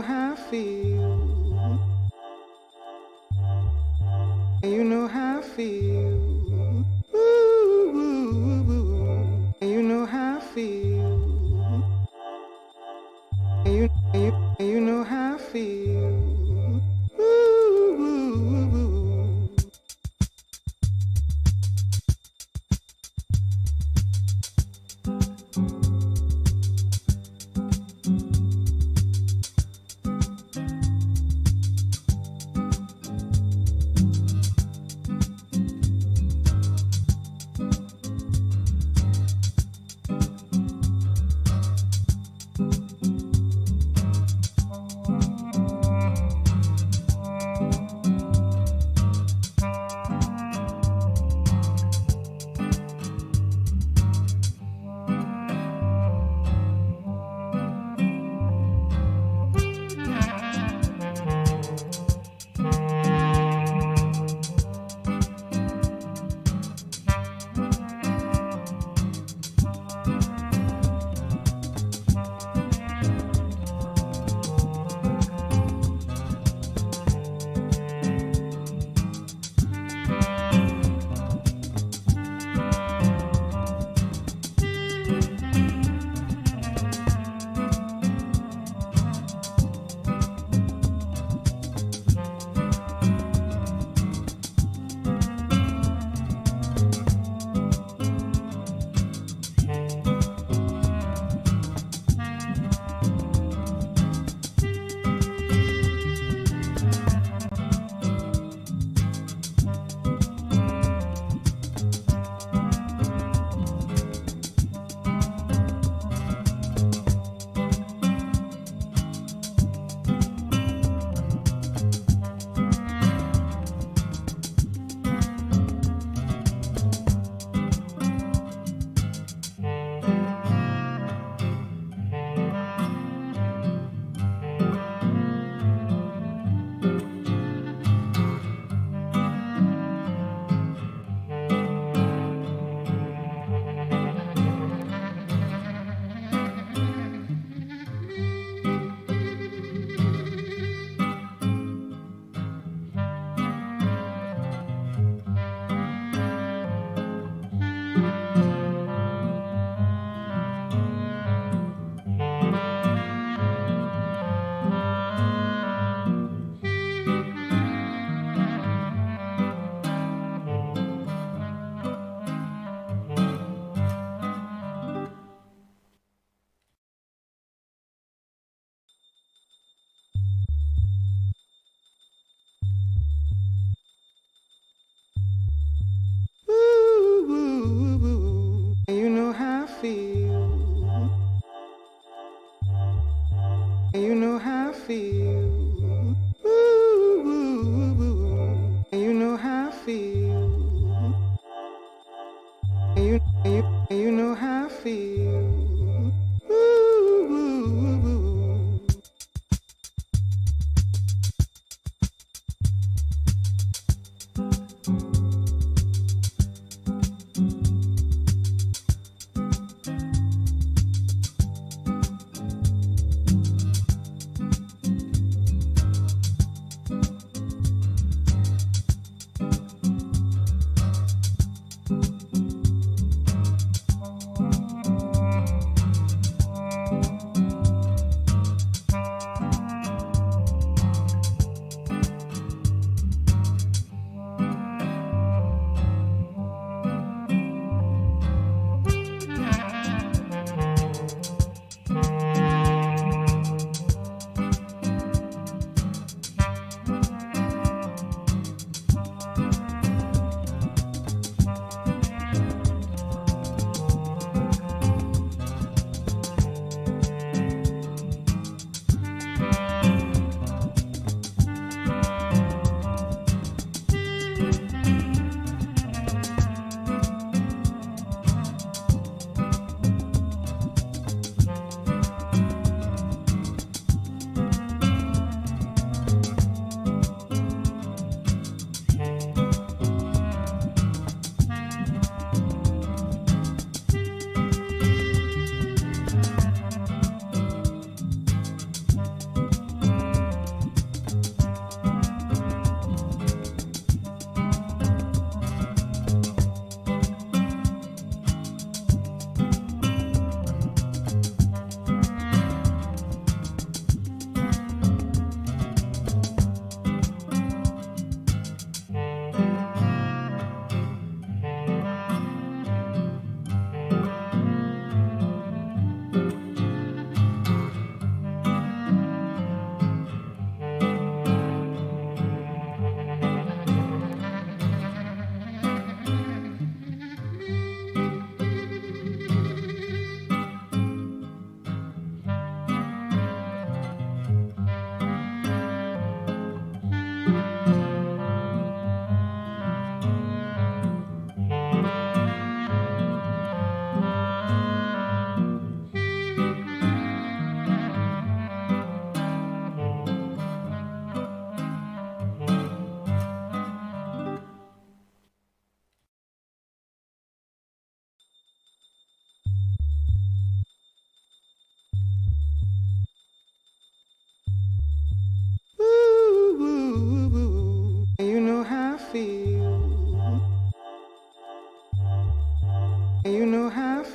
know how I feel. You know how I feel. Ooh, ooh, ooh. You know how I feel. You know how I feel. Ooh, ooh, ooh. You know how I feel. You know how I feel. Ooh, ooh, ooh. You know how I feel. You know how I feel. Ooh, ooh, ooh.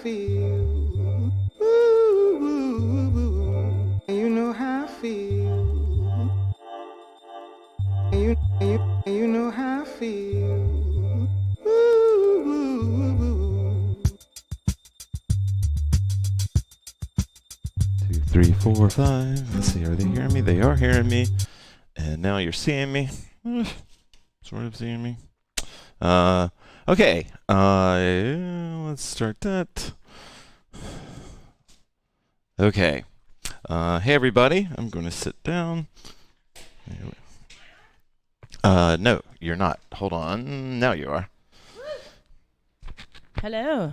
feel. Ooh, ooh, ooh. You know how I feel. You know how I feel. Ooh, ooh, ooh. 2, 3, 4, 5. Let's see, are they hearing me? They are hearing me. And now you're seeing me. Sort of seeing me. Okay. Let's start that. Okay. Hey, everybody. I'm going to sit down. No, you're not. Hold on. Now you are. Hello.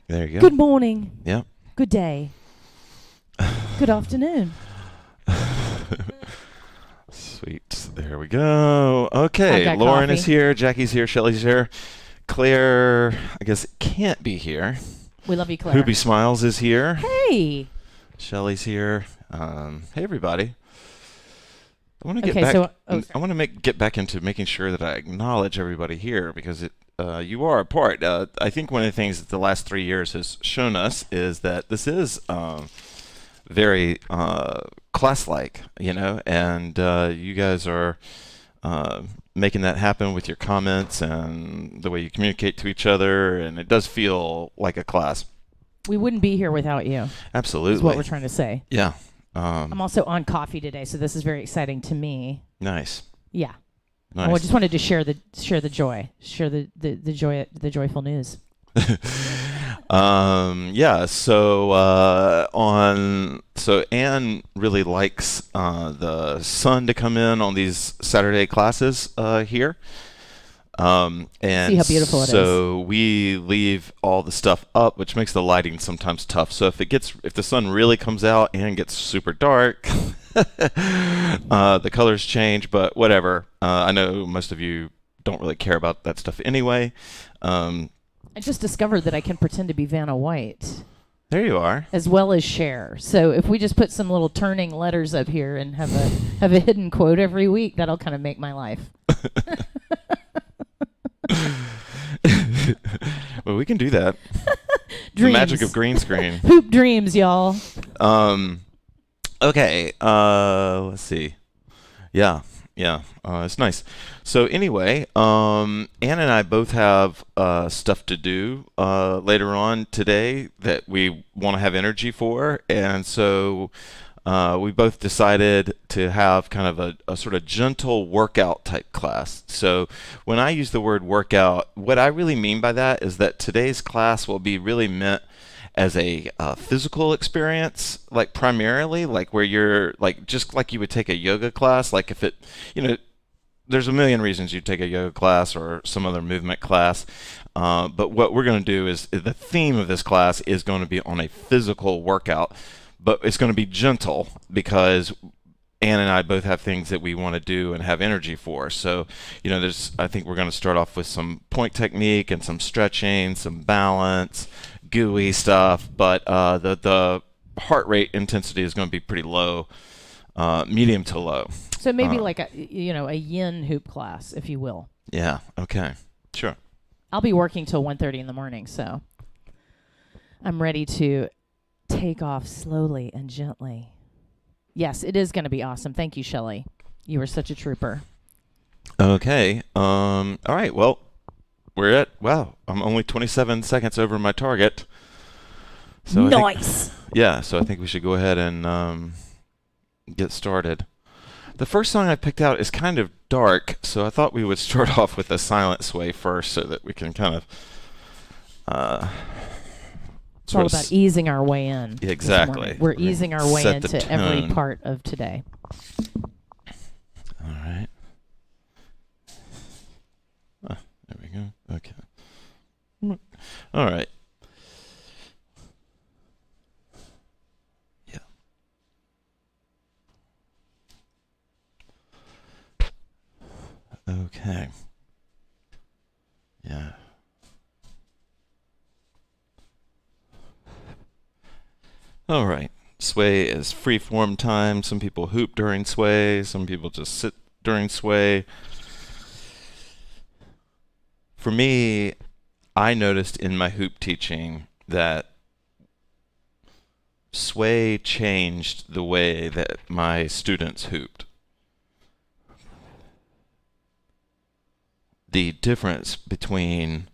There you go. Good morning. Yep. Good day. Good afternoon. Sweet. There we go. Okay. Lauren coffee. is here. Jackie's here. Shelly's here. Claire, I guess, can't be here. We love you, Claire. Hoopy Smiles is here. Hey. Shelly's here. Hey, everybody. I want to get Okay, back. so- I want to get back into making sure that I acknowledge everybody here because you are a part. I think one of the things that the last 3 years has shown us is that this is very class-like, and you guys are making that happen with your comments and the way you communicate to each other, and it does feel like a class. We wouldn't be here without you. Absolutely. Is what we're trying to say. Yeah. I'm also on coffee today, so this is very exciting to me. Nice. Yeah. Nice. I just wanted to share the joy, share the joy, the joyful news. Yeah. So Anne really likes the sun to come in on these Saturday classes here. And see how beautiful it is. So we leave all the stuff up, which makes the lighting sometimes tough. So if the sun really comes out and gets super dark, the colors change. But whatever. I know most of you don't really care about that stuff anyway. I just discovered that I can pretend to be Vanna White. There you are. As well as Cher. So if we just put some little turning letters up here and have a hidden quote every week, that'll kind of make my life. Well, we can do that. Dreams. The magic of green screen. Hoop dreams, y'all. Okay. Let's see. Yeah. It's nice. So anyway, Anne and I both have stuff to do later on today that we want to have energy for, and so we both decided to have kind of a sort of gentle workout type class. So when I use the word workout, what I really mean by that is that today's class will be really meant as a physical experience, like primarily, like where you're like just like you would take a yoga class. Like if it, there's a million reasons you'd take a yoga class or some other movement class. But what we're going to do is the theme of this class is going to be on a physical workout, but it's going to be gentle because Anne and I both have things that we want to do and have energy for. So, I think we're going to start off with some point technique and some stretching, some balance, gooey stuff, but the heart rate intensity is going to be pretty low, medium to low. So maybe like a yin hoop class, if you will. Yeah. Okay. Sure. I'll be working till 1:30 in the morning, so I'm ready to take off slowly and gently. Yes, it is going to be awesome. Thank you, Shelly. You were such a trooper. Okay. All right. Well, I'm only 27 seconds over my target. So nice. So I think we should go ahead and get started. The first song I picked out is kind of dark, so I thought we would start off with a silent sway first so that we can kind of it's all about easing our way in. Exactly. We're easing our way into every tone. part of today. All right. There we go. Okay. All right. Yeah. Okay. Yeah. All right. Sway is free form time. Some people hoop during sway. Some people just sit during sway. For me, I noticed in my hoop teaching that Sway changed the way that my students hooped. The difference between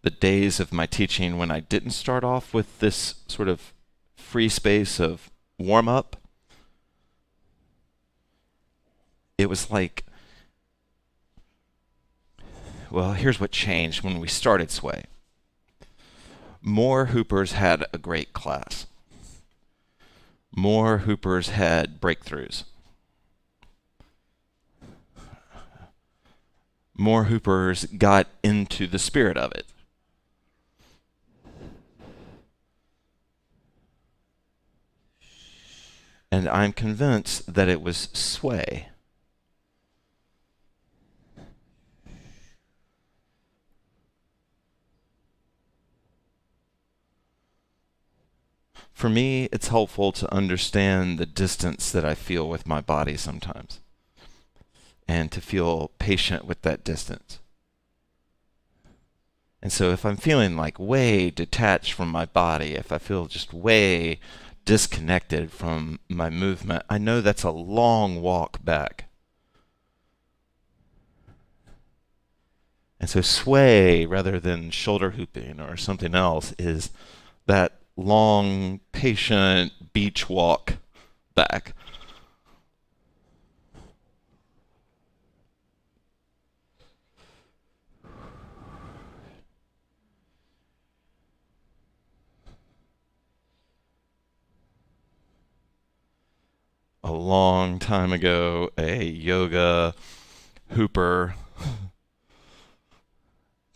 the days of my teaching when I didn't start off with this sort of free space of warm-up, it was like, well, here's what changed when we started Sway. More hoopers had a great class. More hoopers had breakthroughs. More hoopers got into the spirit of it. And I'm convinced that it was Sway. For me, it's helpful to understand the distance that I feel with my body sometimes, and to feel patient with that distance. And so if I'm feeling like way detached from my body, if I feel just way disconnected from my movement, I know that's a long walk back. And so Sway, rather than shoulder hooping or something else, is that long, patient beach walk back. A long time ago, a yoga hooper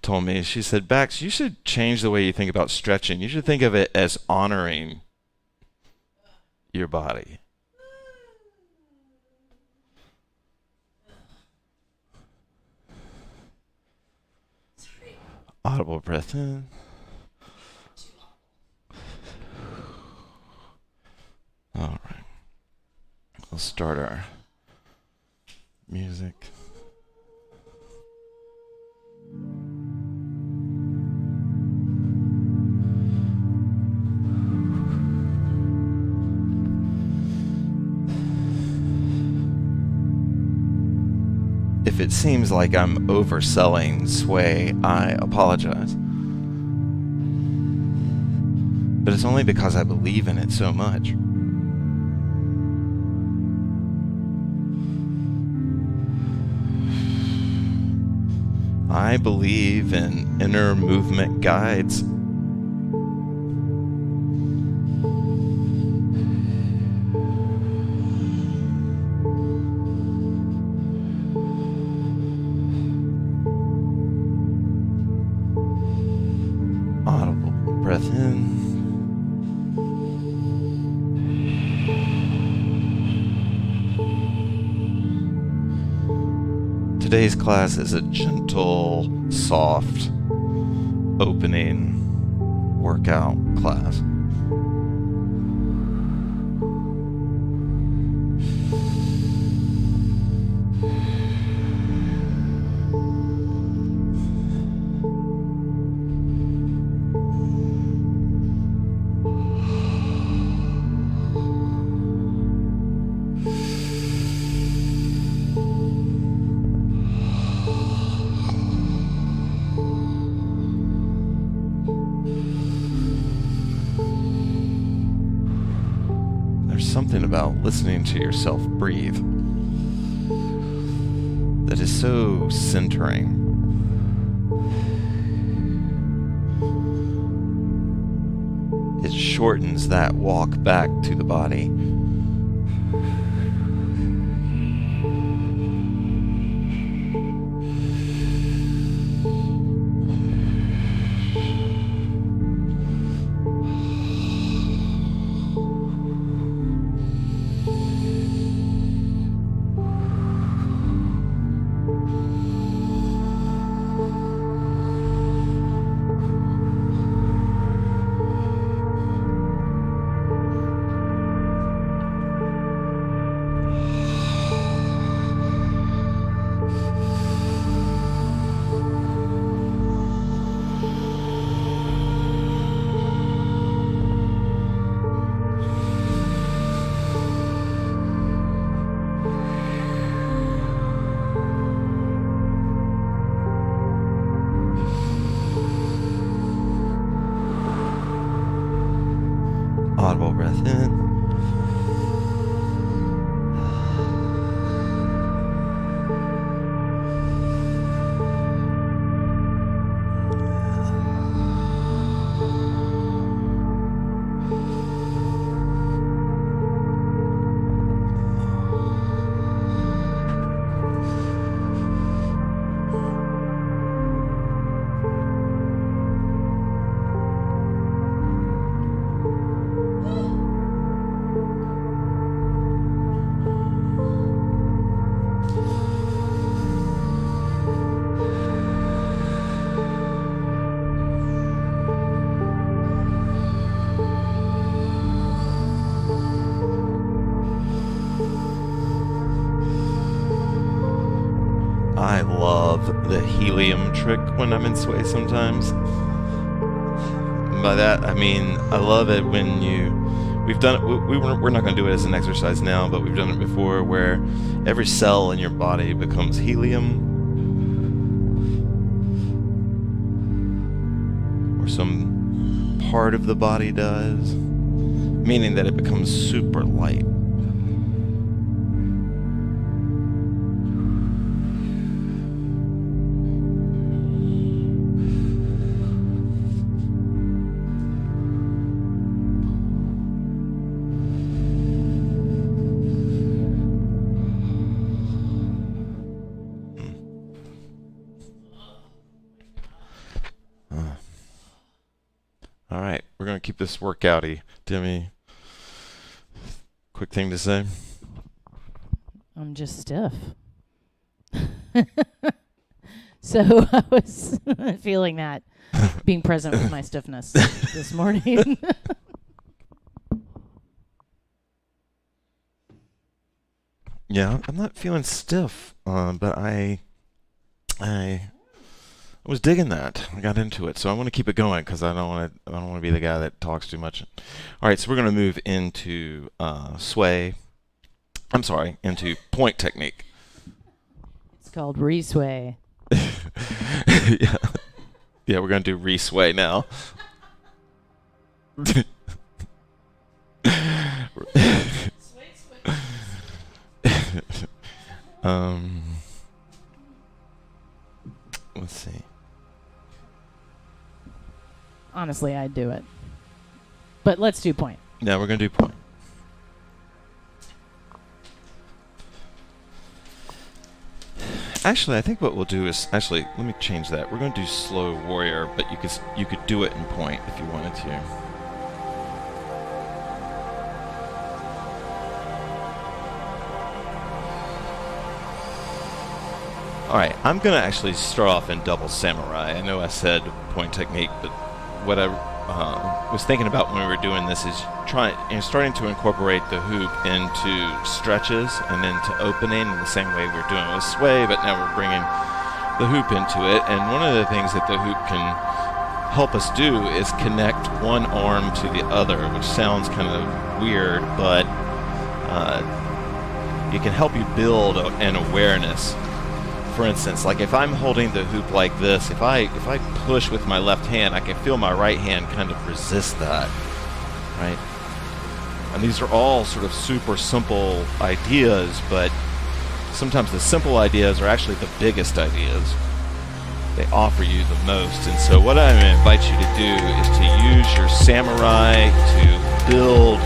told me, she said, Bax, you should change the way you think about stretching. You should think of it as honoring your body. Audible breath in. All right. We'll start our music. If it seems like I'm overselling Sway, I apologize. But it's only because I believe in it so much. I believe in inner movement guides. Audible breath in. Today's class is a gentle, soft, opening workout class. Something about listening to yourself breathe that is so centering. It shortens that walk back to the body. love the helium trick when I'm in sway sometimes. And by that, I mean, I love it when we've done it, we're not going to do it as an exercise now, but we've done it before where every cell in your body becomes helium. Or some part of the body does. Meaning that it becomes super light. All right, we're going to keep this workouty. Demi, quick thing to say? I'm just stiff. So I was feeling that, being present with my stiffness this morning. Yeah, I'm not feeling stiff, but I was digging that. I got into it, so I want to keep it going because I don't want to be the guy that talks too much. All right, so we're going to move into sway. I'm sorry, into point technique. It's called re-sway. Yeah. Yeah, we're going to do re-sway now. Let's see. Honestly, I'd do it. But let's do point. Yeah, we're going to do point. Actually, I think what we'll do is let me change that. We're going to do slow warrior, but you could do it in point if you wanted to. All right, I'm going to actually start off in double samurai. I know I said point technique, but what I was thinking about when we were doing this is starting to incorporate the hoop into stretches and into opening in the same way we were doing with sway, but now we're bringing the hoop into it. And one of the things that the hoop can help us do is connect one arm to the other, which sounds kind of weird, but it can help you build an awareness. For instance, like if I'm holding the hoop like this, if I push with my left hand, I can feel my right hand kind of resist that, right? And these are all sort of super simple ideas, but sometimes the simple ideas are actually the biggest ideas. They offer you the most. And so what I'm going to invite you to do is to use your samurai to build,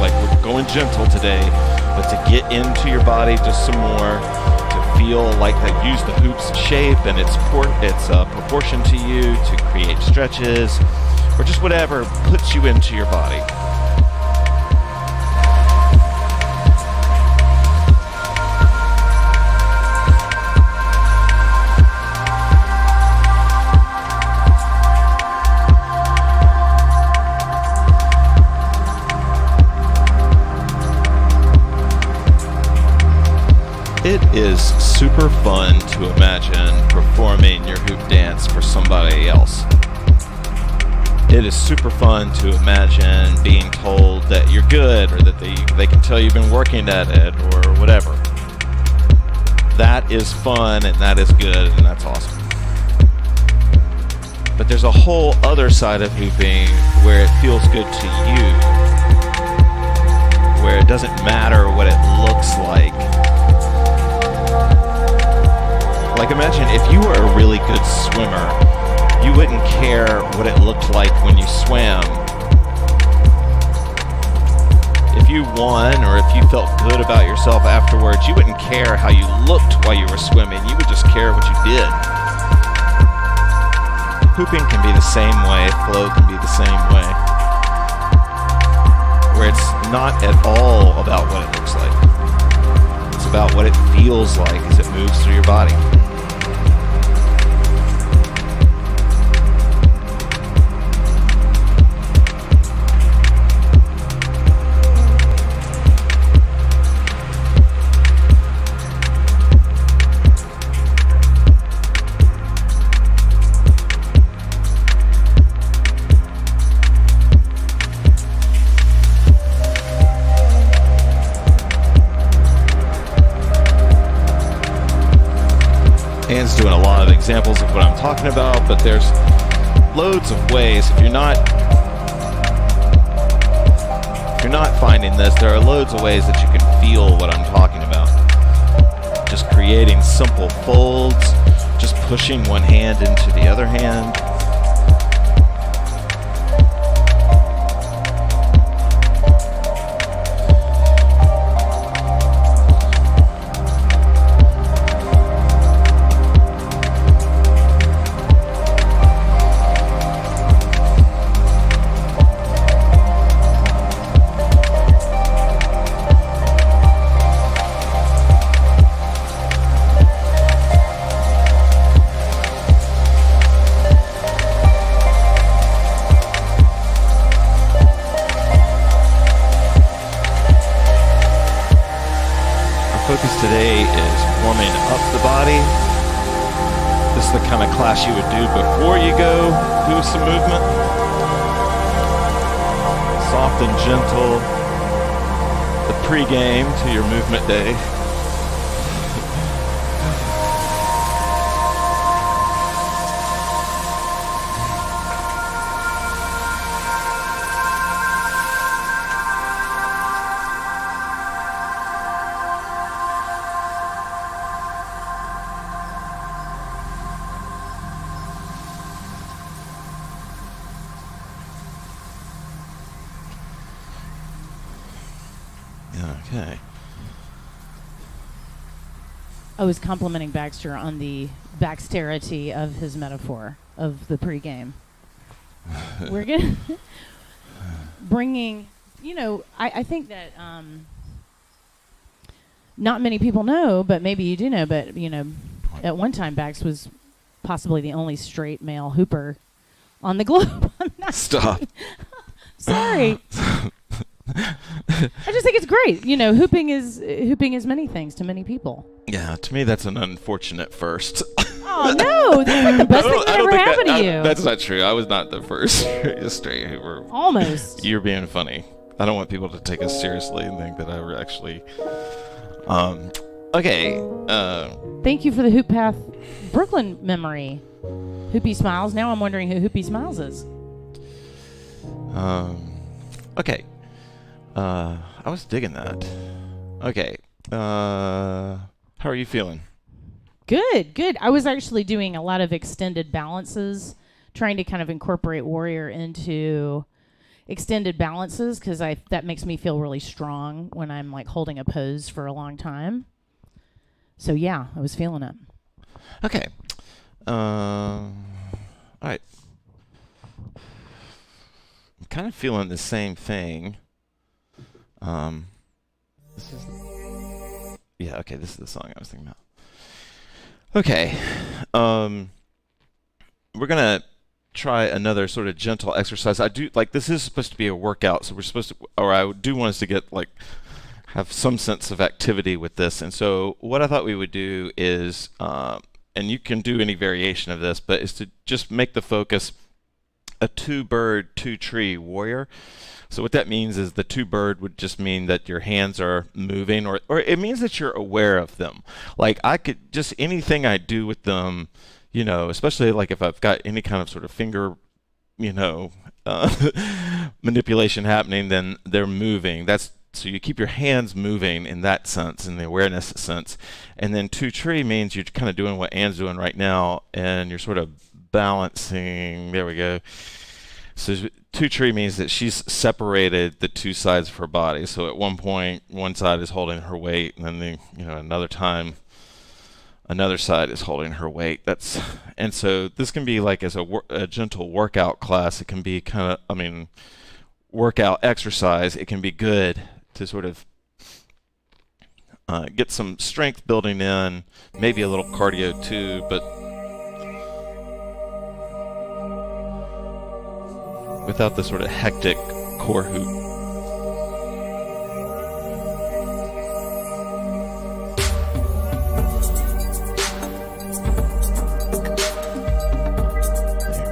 like we're going gentle today, but to get into your body just some more, feel like that, use the hoop's shape and its proportion to you to create stretches or just whatever puts you into your body. It is super fun to imagine performing your hoop dance for somebody else. It is super fun to imagine being told that you're good or that they can tell you've been working at it or whatever. That is fun and that is good and that's awesome. But there's a whole other side of hooping where it feels good to you, where it doesn't matter what it looks like. Like imagine if you were a really good swimmer, you wouldn't care what it looked like when you swam. If you won or if you felt good about yourself afterwards, you wouldn't care how you looked while you were swimming. You would just care what you did. Hooping can be the same way, flow can be the same way. Where it's not at all about what it looks like. It's about what it feels like as it moves through your body. Anne's doing a lot of examples of what I'm talking about, but there's loads of ways. If you're not finding this, there are loads of ways that you can feel what I'm talking about. Just creating simple folds, just pushing one hand into the other hand. Focus today is warming up the body. This is the kind of class you would do before you go do some movement. Soft and gentle. The pre-game to your movement day. Okay. I was complimenting Baxter on the Baxterity of his metaphor of the pregame. We're going to bringing, I think that not many people know, but maybe you do know, but, at one time Bax was possibly the only straight male hooper on the globe. I'm not Stop. Sorry. I just think it's great. Hooping is many things to many people. Yeah, to me that's an unfortunate first. Oh no, that's like the best thing that ever happened to you. That's not true. I was not the first straight hooper. Almost. You're being funny. I don't want people to take us seriously and think that I were actually. Okay. Thank you for the HoopPath Brooklyn memory. Hoopy Smiles. Now I'm wondering who Hoopy Smiles is. Okay. I was digging that. Okay. How are you feeling? Good. I was actually doing a lot of extended balances, trying to kind of incorporate Warrior into extended balances because that makes me feel really strong when I'm like holding a pose for a long time. So yeah, I was feeling it. Okay. All right. I'm kind of feeling the same thing. This is the song I was thinking about. Okay. We're gonna try another sort of gentle exercise. This is supposed to be a workout, so I do want us to get have some sense of activity with this. And so what I thought we would do is, and you can do any variation of this, but is to just make the focus a 2-bird, 2-tree warrior. So what that means is the 2-bird would just mean that your hands are moving, or it means that you're aware of them. Like I could just anything I do with them, especially like if I've got any kind of sort of finger, manipulation happening, then they're moving. So you keep your hands moving in that sense, in the awareness sense. And then 2-tree means you're kind of doing what Anne's doing right now, and you're sort of balancing. There we go. So 2-tree means that she's separated the two sides of her body. So at one point, one side is holding her weight, and then another time, another side is holding her weight. And so this can be like as a gentle workout class. It can be workout exercise. It can be good to sort of get some strength building in, maybe a little cardio too, but without the sort of hectic core hoop.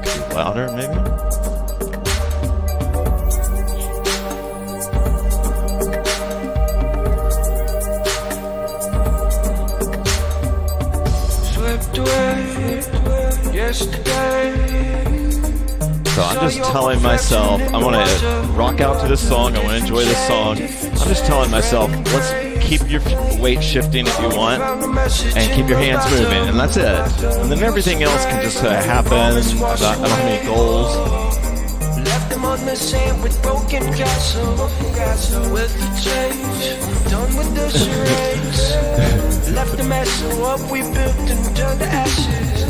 Could be louder, maybe? Swept away So I'm just telling myself, I want to rock out to this song. I want to enjoy this song. I'm just telling myself, let's keep your weight shifting if you want, and keep your hands moving, and that's it. And then everything else can just happen. I don't have any goals. Left them on the sand with broken castle. With the change, done with the charades. Left the mess of what we built and turned to ashes.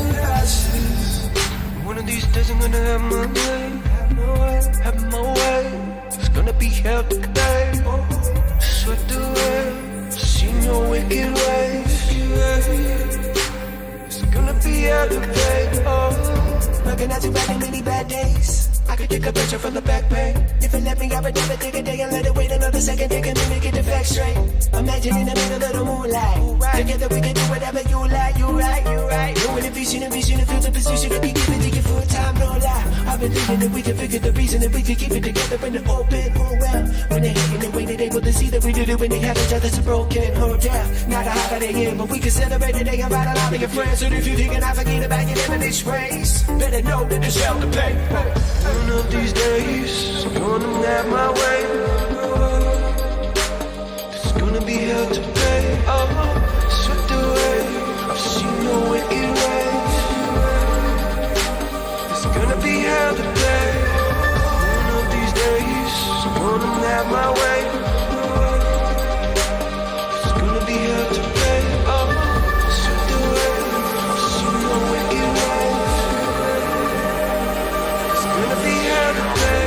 One of these days I'm gonna have my way. Have my way. It's gonna be hell today. Swept away. Seen your wicked ways. It's gonna be hell today. Recognizing back in many bad days. I could take a picture from the back page. If it let me, I would never take a day and let it wait another second. Take a minute, get the facts straight. Imagine in the middle of the moonlight. Together we can do whatever you like. You right. Knowing the vision and feel the position that we give it to you full time, no lie. I believe that we can figure the reason that we can keep it together in the open. Oh well, when they're hating the way that they able to see that we did it when they had each other's broken. Oh yeah, not a holiday here, but we can celebrate the day and ride along with your friends. So if you think I forget about you in this race, better know that there's hell to pay. One of these days, I'm gonna have my way. There's gonna be hell to pay. Swept away. I've seen no wicked ways. There's gonna be hell to pay. One of these days, I'm gonna have my way. There's gonna be hell to pay. Swept away. I've seen no wicked ways. There's gonna be hell to pay.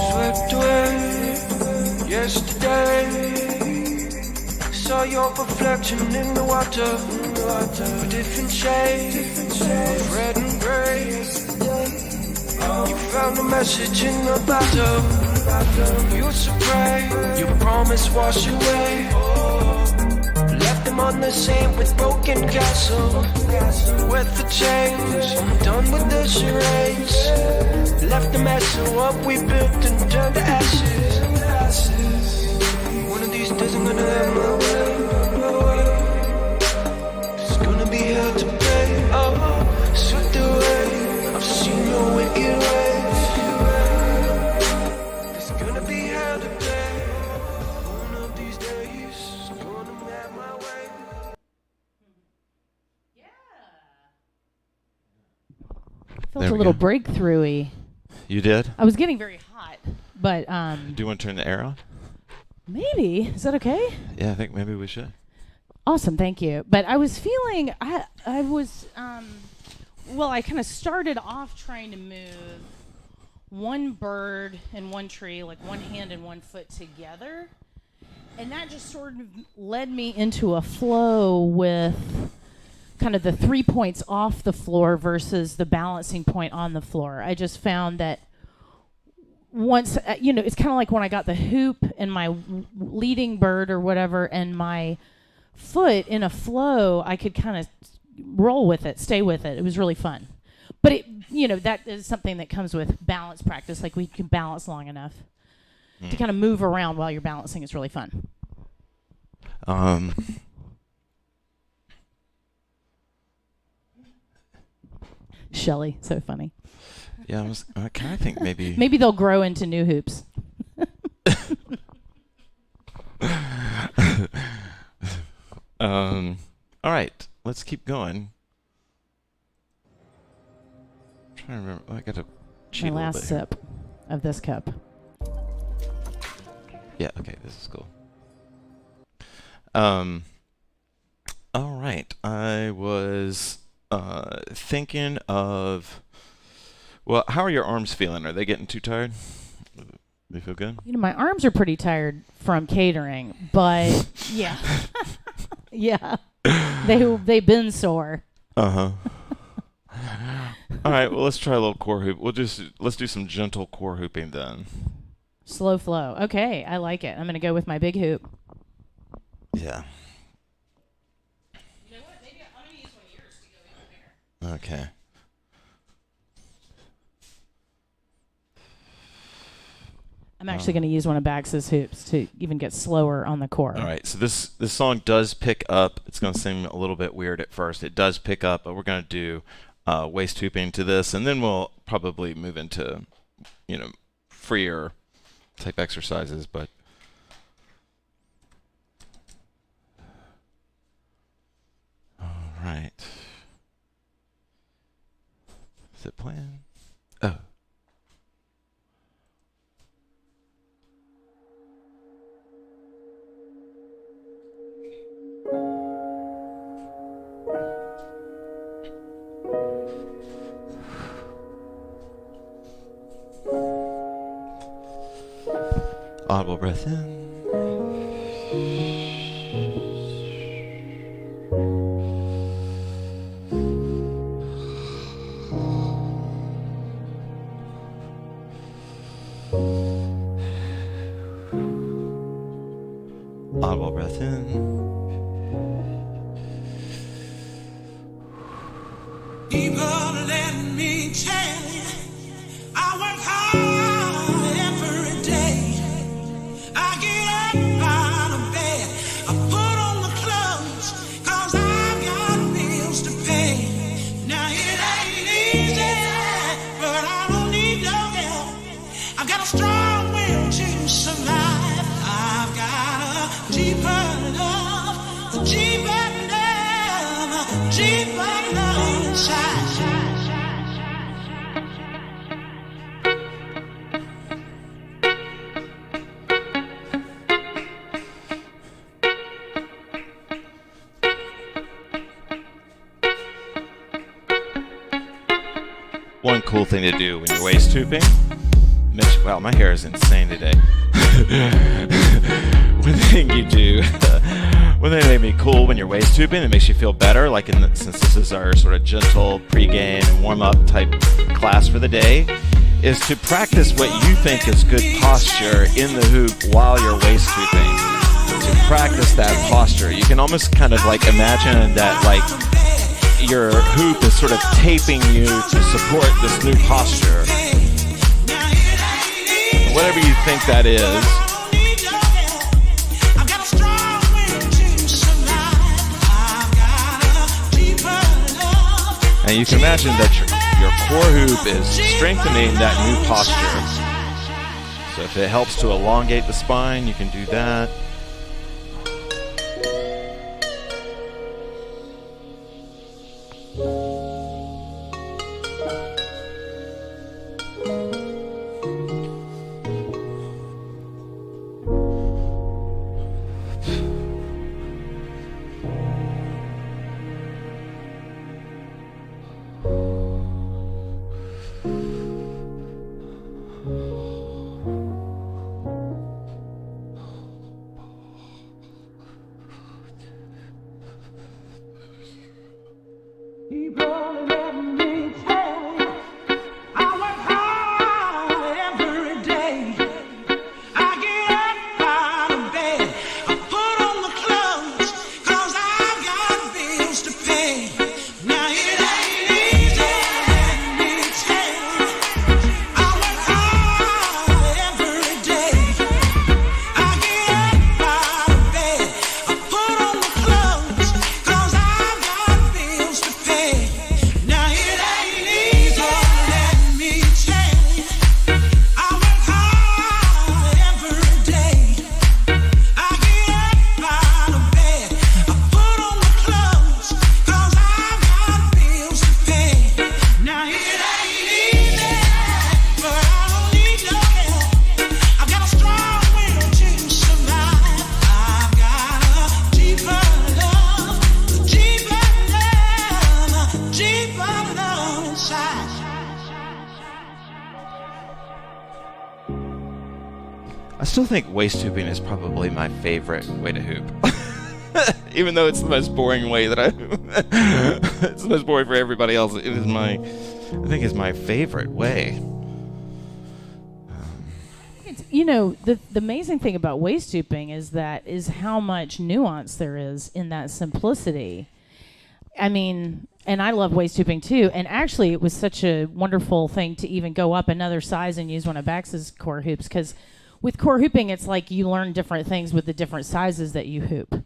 Swept away yesterday. Saw your reflection in the water. A different shade of red and gray. You found a message in the bottle. You spray, your promise wash away. Left them on the sand with broken castle. With the change, I'm done with the charades. Left the mess of what we built and turned to ashes. One of these days I'm gonna have my way. There's gonna be hell to pay. Swept away. I've seen your wicked ways. There's gonna be hell to pay. One of these days I'm gonna have my way. Felt There a we little go. breakthrough-y. You did? I was getting very hot, but Do you want to turn the air on? maybe. Is that okay? Yeah, I think maybe we should. Awesome, thank you. But I was feeling, I was, well, I kind of started off trying to move one bird and one tree, like one hand and one foot together. And that just sort of led me into a flow with kind of the 3 points off the floor versus the balancing point on the floor. I just found that once, it's kind of like when I got the hoop and my leading bird or whatever and my foot in a flow, I could kind of roll with it, stay with it. It was really fun. But that is something that comes with balance practice. Like we can balance long enough to kind of move around while you're balancing. It's really fun. Shelly, so funny. Yeah, I kind of think maybe. Maybe they'll grow into new hoops. All right, let's keep going. I'm trying to remember. I got to cheat My a little last bit here. sip of this cup. Yeah, okay, this is cool. All right, I was thinking of. Well, how are your arms feeling? Are they getting too tired? They feel good? My arms are pretty tired from catering, but yeah. Yeah. They've been sore. Uh-huh. All right, well, let's try a little core hoop. Let's do some gentle core hooping then. Slow flow. Okay, I like it. I'm going to go with my big hoop. Yeah. You know what? Maybe I'm going to use one of yours to go even there. Okay. I'm actually going to use one of Bax's hoops to even get slower on the core. All right, so this song does pick up. It's going to seem a little bit weird at first. It does pick up, but we're going to do waist hooping to this, and then we'll probably move into, freer type exercises. But all right, is it playing? Oh. Audible breath in. Audible breath in. People, let me tell you, I work hard every day. I get up out of bed, I put on the clothes, 'cause I've got bills to pay. Now it ain't easy, but I don't need no help. I've got a strong will to survive. I've got a deeper love, a deeper love, a deeper love inside. One cool thing to do when you're waist hooping. Wow, my hair is insane today. One thing you do, one thing that made me cool when you're waist hooping, it makes you feel better. Like since this is our sort of gentle pregame and warm up type class for the day, is to practice what you think is good posture in the hoop while you're waist hooping. To practice that posture, you can almost kind of like imagine that like your hoop is sort of taping you to support this new posture. Whatever you think that is. And you can imagine that your core hoop is strengthening that new posture. So if it helps to elongate the spine, you can do that. I still think waist hooping is probably my favorite way to hoop. Even though it's the most boring way that it's the most boring for everybody else. It is I think it's my favorite way. The amazing thing about waist hooping is how much nuance there is in that simplicity. I mean, and I love waist hooping too. And actually, it was such a wonderful thing to even go up another size and use one of Bax's core hoops, because with core hooping, it's like you learn different things with the different sizes that you hoop.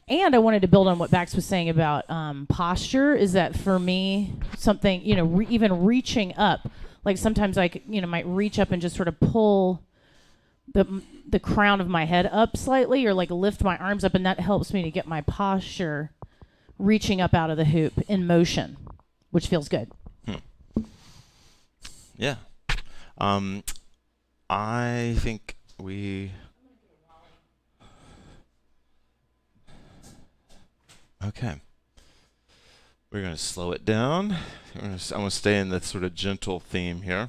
And I wanted to build on what Bax was saying about posture, is that for me, something, even reaching up, like sometimes I might reach up and just sort of pull the crown of my head up slightly, or like lift my arms up, and that helps me to get my posture reaching up out of the hoop in motion, which feels good. Yeah. I think we... Okay. We're going to slow it down. I'm going to stay in the sort of gentle theme here.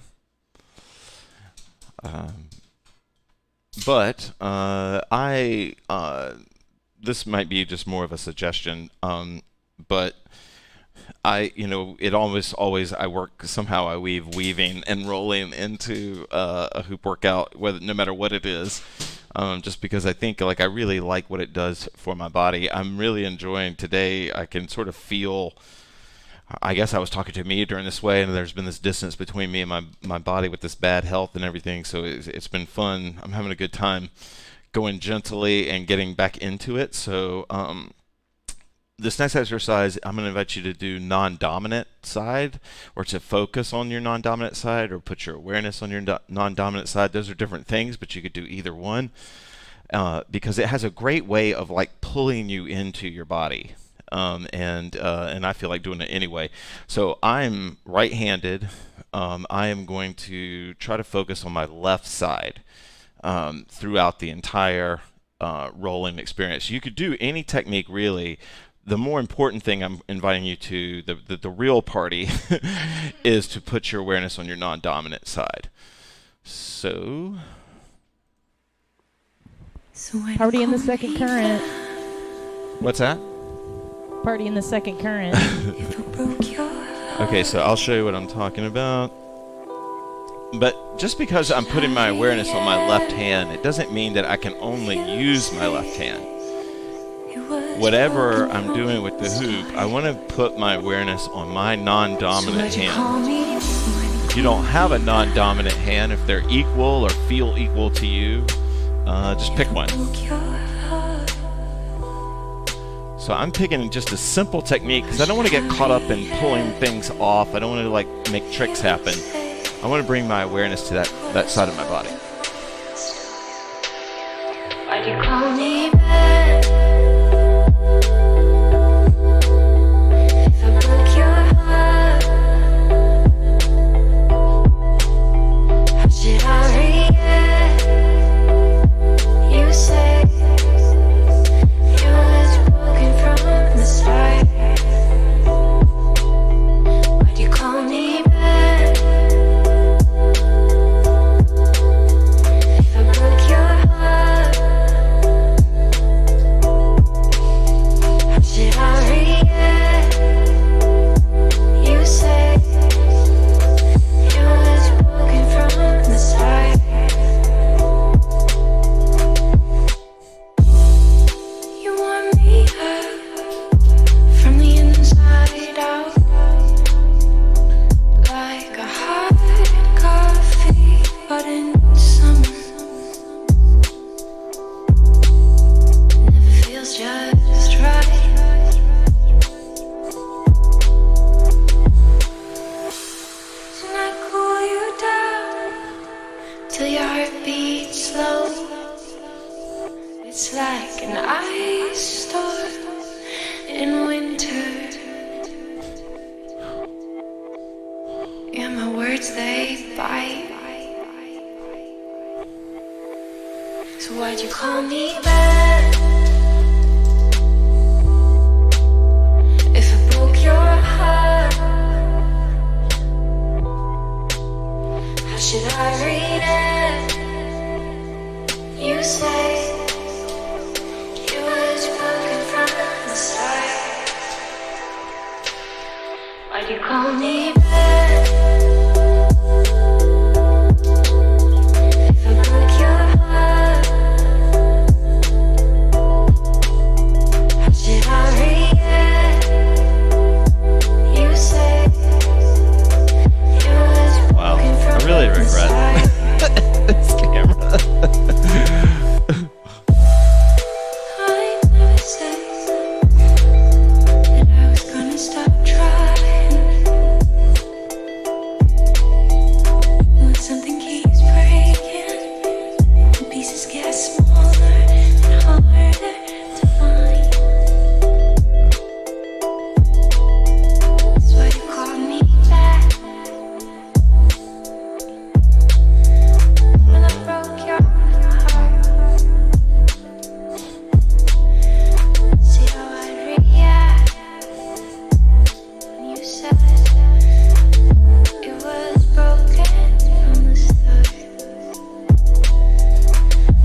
But this might be just more of a suggestion, but it always I work, somehow I weave weaving and rolling into a hoop workout, no matter what it is, just because I think I really like what it does for my body. I'm really enjoying today. I can sort of feel, I guess I was talking to me during this way, and there's been this distance between me and my body with this bad health and everything, so it's been fun. I'm having a good time going gently and getting back into it. So this next exercise, I'm going to invite you to do non-dominant side, or to focus on your non-dominant side, or put your awareness on your non-dominant side. Those are different things, but you could do either one, because it has a great way of pulling you into your body. And I feel like doing it anyway. So I'm right-handed. I am going to try to focus on my left side throughout the entire rolling experience. You could do any technique, really. The more important thing I'm inviting you to, the real party, is to put your awareness on your non-dominant side. So Party in the second current. What's that? Party in the second current. Okay, so I'll show you what I'm talking about. But just because I'm putting my awareness on my left hand, it doesn't mean that I can only use my left hand. Whatever I'm doing with the hoop, I want to put my awareness on my non-dominant hand. If you don't have a non-dominant hand, if they're equal or feel equal to you, just pick one. So I'm picking just a simple technique because I don't want to get caught up in pulling things off. I don't want to make tricks happen. I want to bring my awareness to that side of my body. Why'd you call me back? If I broke your heart, how should I react? You say you was broken from the start. Why'd you call me back? If I broke your heart, how should I react? You say you was broken from the start. You want me up from the inside out, like a hot coffee, but in summer. Never feels just right. And I cool you down till your heart beats slow. It's like an ice storm in winter. Yeah, my words, they bite. So why'd you call me back? If I broke your heart, how should I react? You say you was broken you call me back? If I broke your heart, how should I react? You say it was Wow, broken from I really regret inside. this camera. I never said that I was gonna stop trying. When something keeps breaking, the pieces get smaller and harder to find. That's why you called me back. When I broke your heart, see how I'd react when you said it was broken from the start.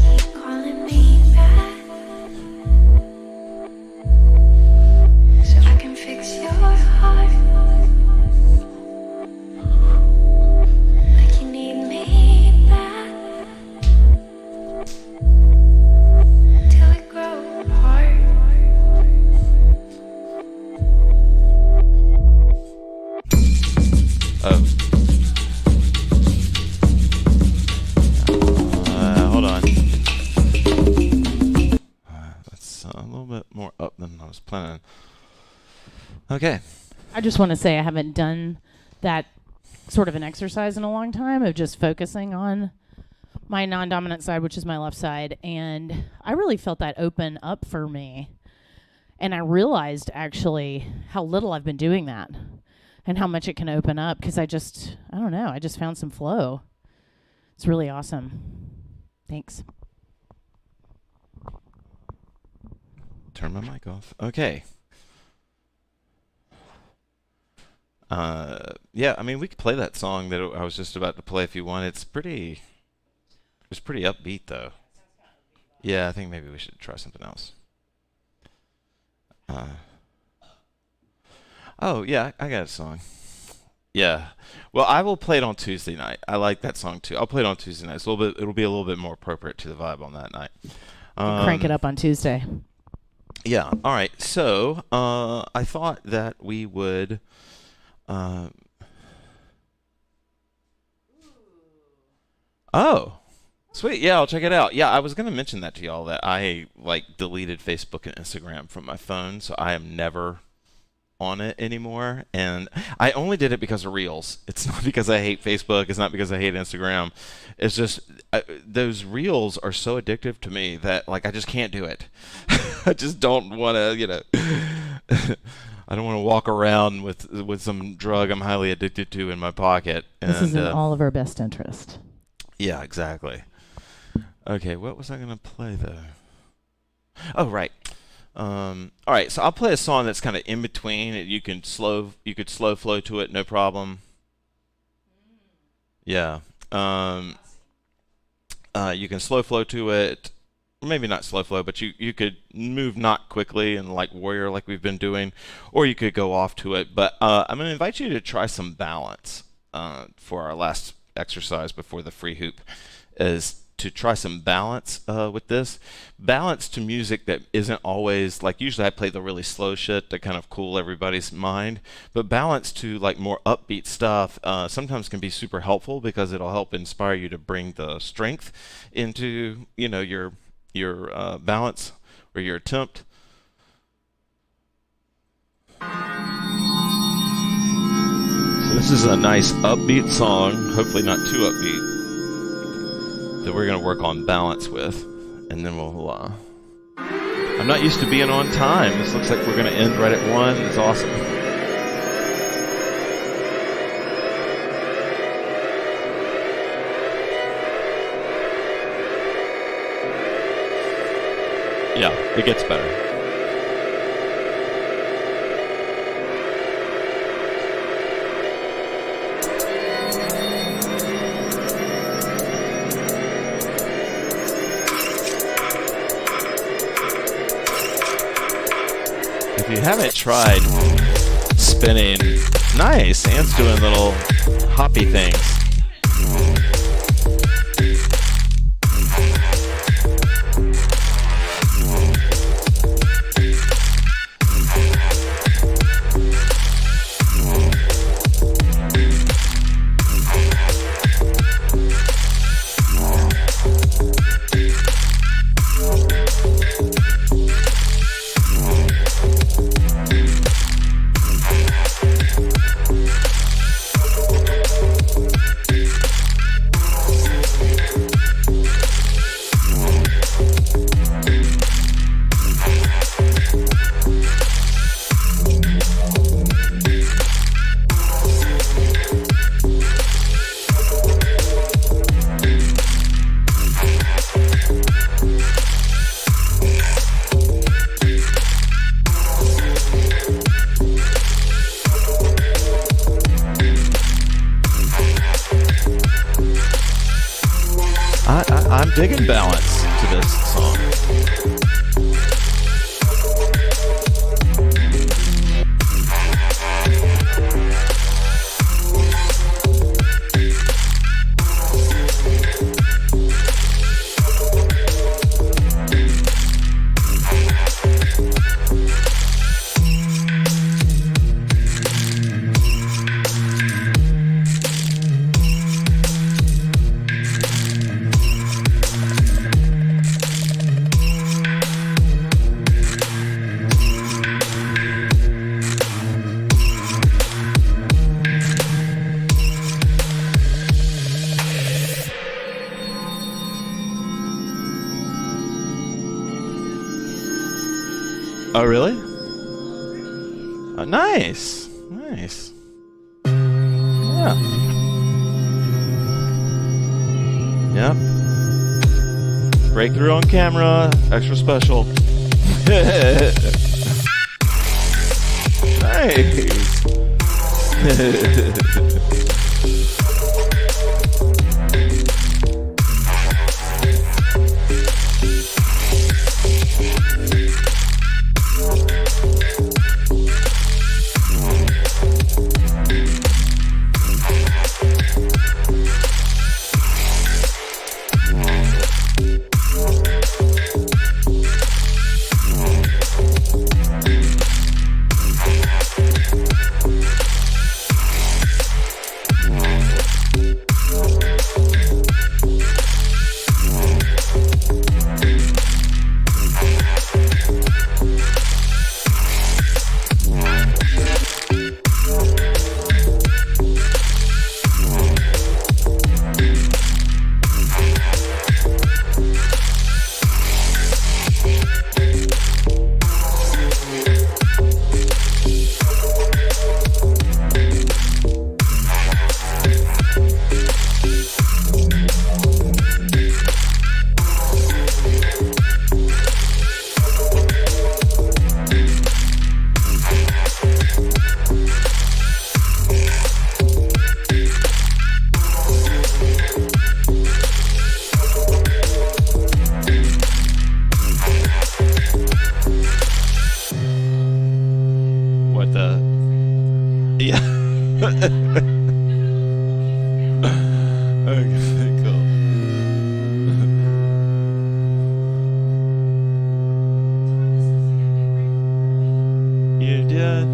Keep calling me back so I can fix your heart. Like you need me back till we grow apart. Oh. Hold on. That's a little bit more up than I was planning. Okay. I just want to say I haven't done that sort of an exercise in a long time of just focusing on my non-dominant side, which is my left side. And I really felt that open up for me. And I realized actually how little I've been doing that and how much it can open up because I don't know, I just found some flow. It's really awesome. Thanks. Turn my mic off. Okay. Yeah, I mean, we could play that song that I was just about to play if you want. It's pretty upbeat, though. Yeah, I think maybe we should try something else. Oh, yeah, I got a song. Yeah. Well, I will play it on Tuesday night. I like that song, too. I'll play it on Tuesday night. It'll be a little bit more appropriate to the vibe on that night. Crank it up on Tuesday. Yeah. All right. So, I thought that we would. Oh, sweet. Yeah, I'll check it out. Yeah, I was gonna mention that to y'all that I deleted Facebook and Instagram from my phone, so I am never on it anymore. And I only did it because of Reels. It's not because I hate Facebook. It's not because I hate Instagram. It's just those Reels are so addictive to me that I just can't do it. I just don't want to, I don't want to walk around with some drug I'm highly addicted to in my pocket. This is in all of our best interest. Yeah, exactly. Okay, what was I going to play, though? Oh, right. All right, so I'll play a song that's kind of in between. You could slow flow to it, no problem. Yeah. You can slow flow to it. Maybe not slow flow, but you could move not quickly and warrior like we've been doing, or you could go off to it. But I'm going to invite you to try some balance for our last exercise before the free hoop, is to try some balance with this. Balance to music that isn't always, usually I play the really slow shit to kind of cool everybody's mind, but balance to more upbeat stuff sometimes can be super helpful because it'll help inspire you to bring the strength into, your balance or your attempt. So this is a nice upbeat song, hopefully not too upbeat, that we're going to work on balance with, and then we'll I'm not used to being on time. This looks like we're going to end right at 1. It's awesome. Yeah, it gets better. If you haven't tried spinning Nice. Anne's doing little hoppy things. I'm digging balance to this song. Oh, really? Oh, nice. Nice. Yeah. Yep. Breakthrough on camera. Extra special. Nice. What the? Yeah. Okay, cool. You did?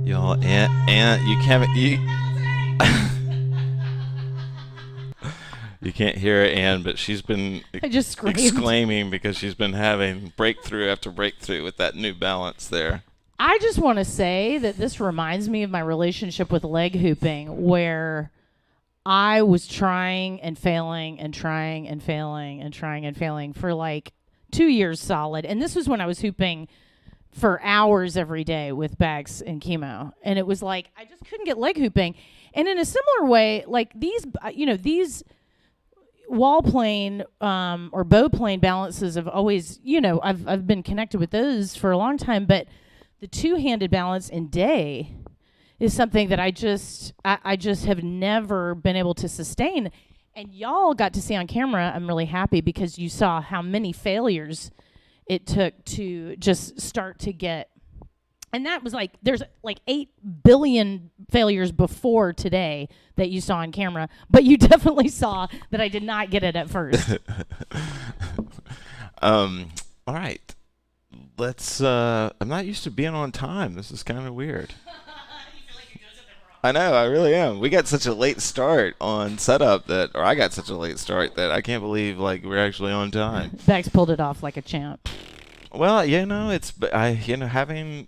Y'all, Aunt, you can't you can't hear Ann, but she's been I just screamed. exclaiming because she's been having breakthrough after breakthrough with that new balance there. I just want to say that this reminds me of my relationship with leg hooping, where I was trying and failing and trying and failing and trying and failing for like 2 years solid. And this was when I was hooping for hours every day with bags and chemo. And it was like, I just couldn't get leg hooping. And in a similar way, like these wall plane or bow plane balances have always, I've been connected with those for a long time, but the two-handed balance in day is something that I just have never been able to sustain. And y'all got to see on camera. I'm really happy because you saw how many failures it took to just start to get. And that was like, there's like 8 billion failures before today that you saw on camera, but you definitely saw that I did not get it at first. All right. Let's, I'm not used to being on time. This is kind of weird. I know, I really am. We got such a late start on setup or I got such a late start that I can't believe like we're actually on time. Bax pulled it off like a champ. Well,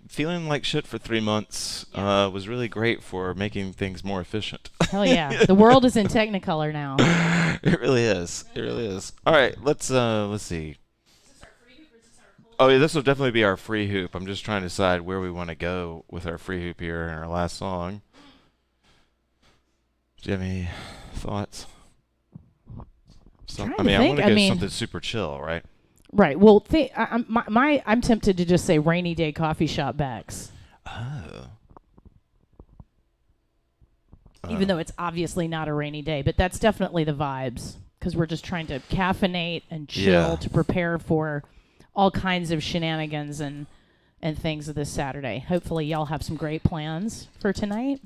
feeling like shit for 3 months was really great for making things more efficient. Hell yeah. The world is in Technicolor now. It really is. It really is. All right, let's see. Oh, yeah, this will definitely be our free hoop. I'm just trying to decide where we want to go with our free hoop here in our last song. Do you have any thoughts? I want to go something super chill, right? Right. Well, I'm tempted to just say rainy day coffee shop Bax. Oh. Even though it's obviously not a rainy day, but that's definitely the vibes because we're just trying to caffeinate and chill to prepare for all kinds of shenanigans and things this Saturday. Hopefully, y'all have some great plans for tonight.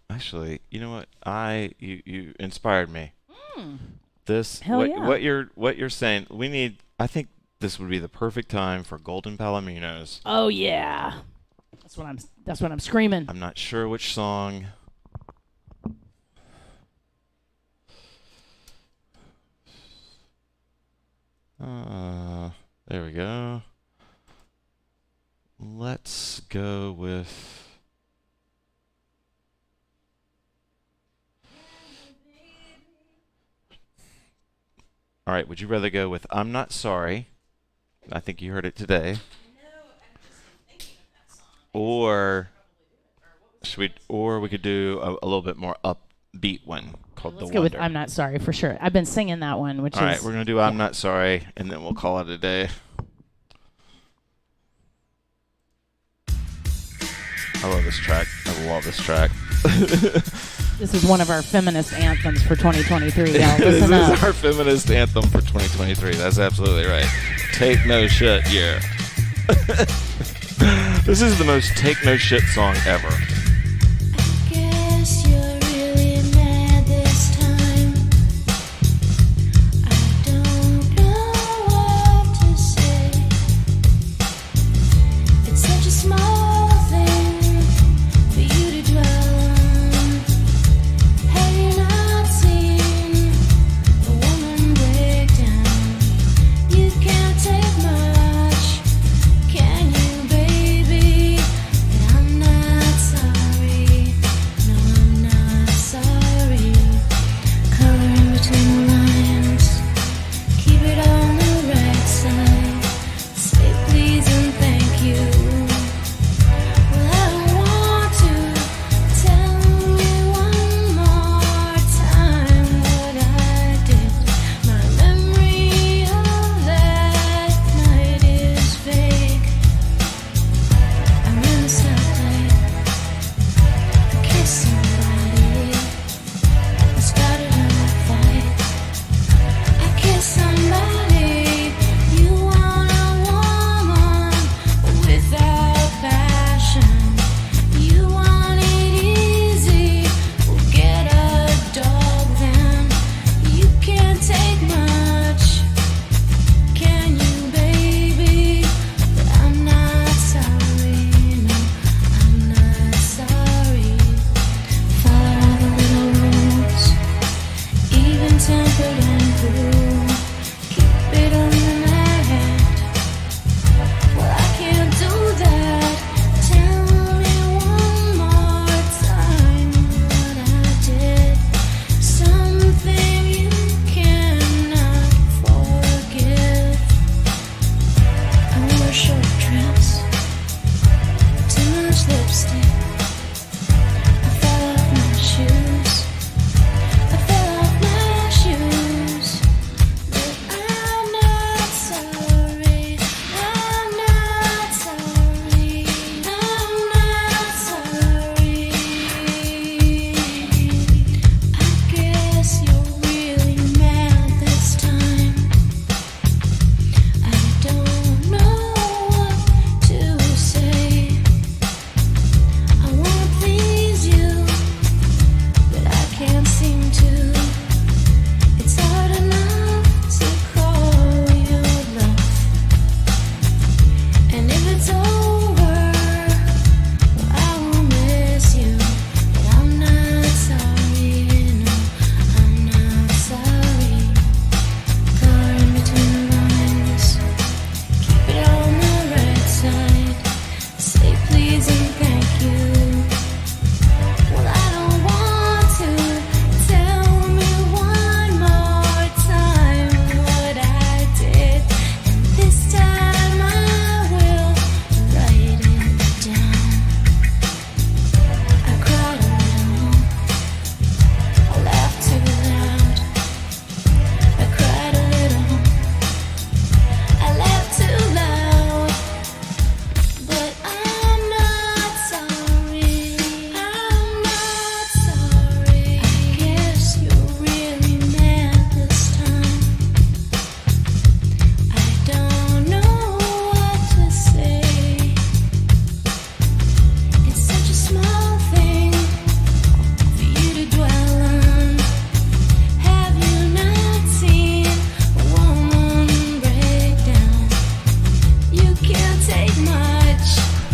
Actually, you know what? You inspired me. What you're saying, I think this would be the perfect time for Golden Palominos. Oh yeah. That's what I'm screaming. I'm not sure which song. There we go. Let's go with All right, would you rather go with I'm Not Sorry? I think you heard it today. Or we could do a little bit more upbeat one called Let's The go Wonder. with I'm Not Sorry for sure. I've been singing that one, All right, we're going to do I'm Not Sorry, and then we'll call it a day. I love this track. This is one of our feminist anthems for 2023, y'all. This Listen up. is our feminist anthem for 2023. That's absolutely right. Take no shit, yeah. This is the most take no shit song ever. Guess you're really mad this time. I don't know what to say. It's such a small thing for you to dwell on. Have you not seen a woman break down? You can't take much, can you, baby? But I'm not sorry.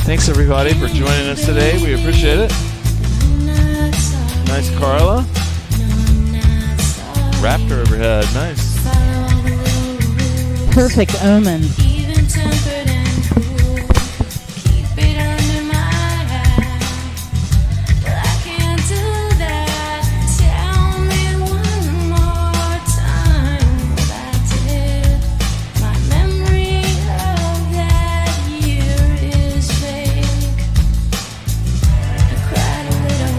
Thanks everybody for joining us today. We appreciate it. Nice Carla. Raptor overhead. Nice. Perfect omen. Even tempered and cool, keep it under my hat. But I can't do that. Tell me one more time what I did. My memory of that year is fake. I cried a little,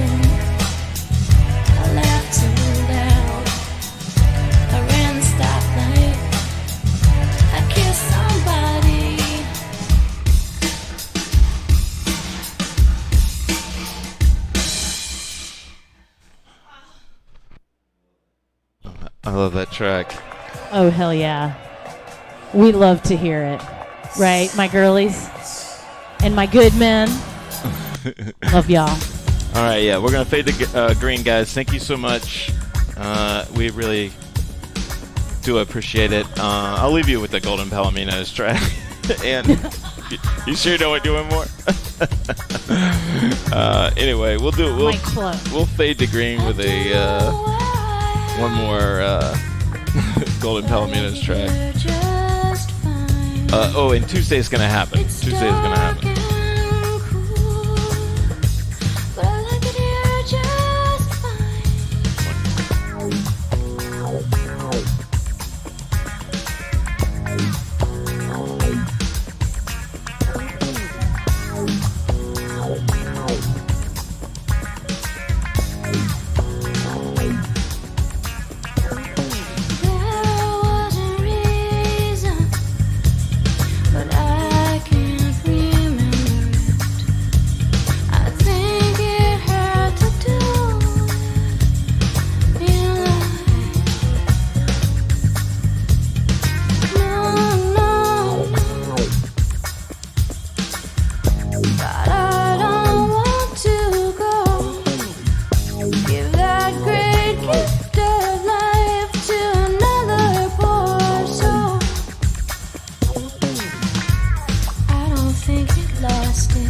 I laughed too loud, I ran the stoplight, I kissed somebody. I love that track. Oh, hell yeah. We love to hear it. Right, my girlies? And my good men? Love y'all. All right, yeah, we're going to fade to green, guys. Thank you so much. We really do appreciate it. I'll leave you with the Golden Palominos track. And you sure you don't want to do one more? Anyway, we'll fade to green with a one more Golden Palominos track. Just fine. And Tuesday's going to happen. Tuesday's going to happen. But I like it here just fine. There was a reason, but I can't remember it. I think it had to do with being alive. No, but I don't want to go. Give that great gift of life to another poor soul. I don't think it lasted.